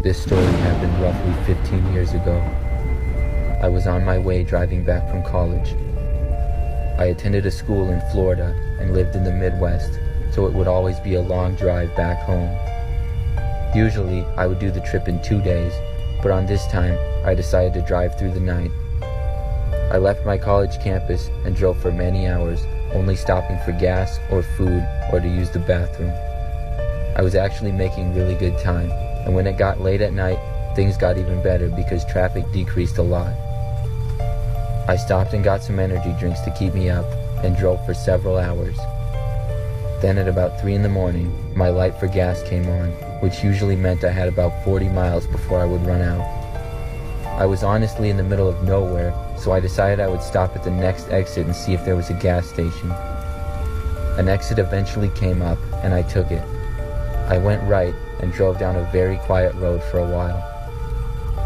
This story happened roughly 15 years ago. I was on my way driving back from college. I attended a school in Florida and lived in the Midwest, so it would always be a long drive back home. Usually, I would do the trip in 2 days, but on this time, I decided to drive through the night. I left my college campus and drove for many hours, only stopping for gas or food or to use the bathroom. I was actually making really good time, and when it got late at night, things got even better because traffic decreased a lot. I stopped and got some energy drinks to keep me up and drove for several hours. Then at about 3 in the morning, my light for gas came on, which usually meant I had about 40 miles before I would run out. I was honestly in the middle of nowhere, so I decided I would stop at the next exit and see if there was a gas station. An exit eventually came up, and I took it. I went right and drove down a very quiet road for a while.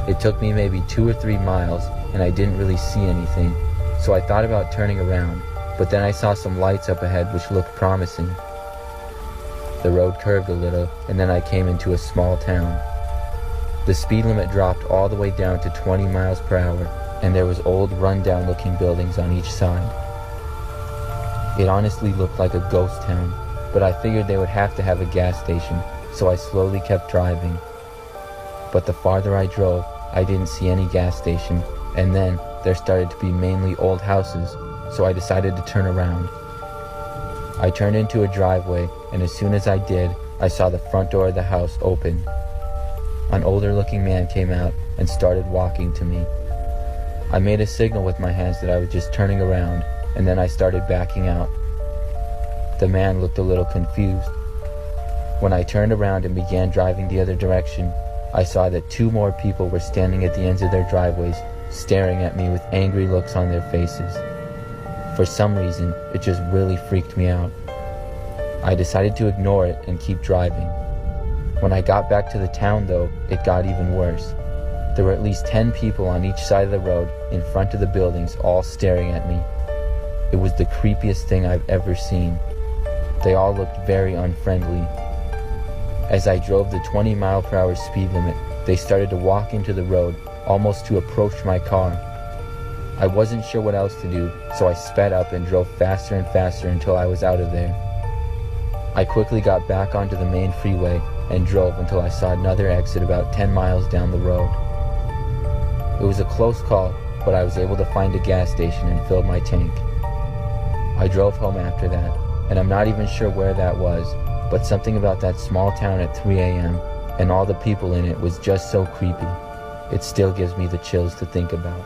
It took me maybe 2 or 3 miles, and I didn't really see anything, so I thought about turning around, but then I saw some lights up ahead which looked promising. The road curved a little, and then I came into a small town. The speed limit dropped all the way down to 20 miles per hour, and there was old run-down looking buildings on each side. It honestly looked like a ghost town, but I figured they would have to have a gas station, so I slowly kept driving. But the farther I drove, I didn't see any gas station, and then there started to be mainly old houses, so I decided to turn around. I turned into a driveway, and as soon as I did, I saw the front door of the house open. An older looking man came out and started walking to me. I made a signal with my hands that I was just turning around, and then I started backing out. The man looked a little confused. When I turned around and began driving the other direction, I saw that 2 more people were standing at the ends of their driveways, staring at me with angry looks on their faces. For some reason, it just really freaked me out. I decided to ignore it and keep driving. When I got back to the town though, it got even worse. There were at least 10 people on each side of the road in front of the buildings, all staring at me. It was the creepiest thing I've ever seen. They all looked very unfriendly. As I drove the 20-mile-per-hour speed limit, they started to walk into the road, almost to approach my car. I wasn't sure what else to do, so I sped up and drove faster and faster until I was out of there. I quickly got back onto the main freeway and drove until I saw another exit about 10 miles down the road. It was a close call, but I was able to find a gas station and filled my tank. I drove home after that, and I'm not even sure where that was, but something about that small town at 3 a.m. and all the people in it was just so creepy. It still gives me the chills to think about.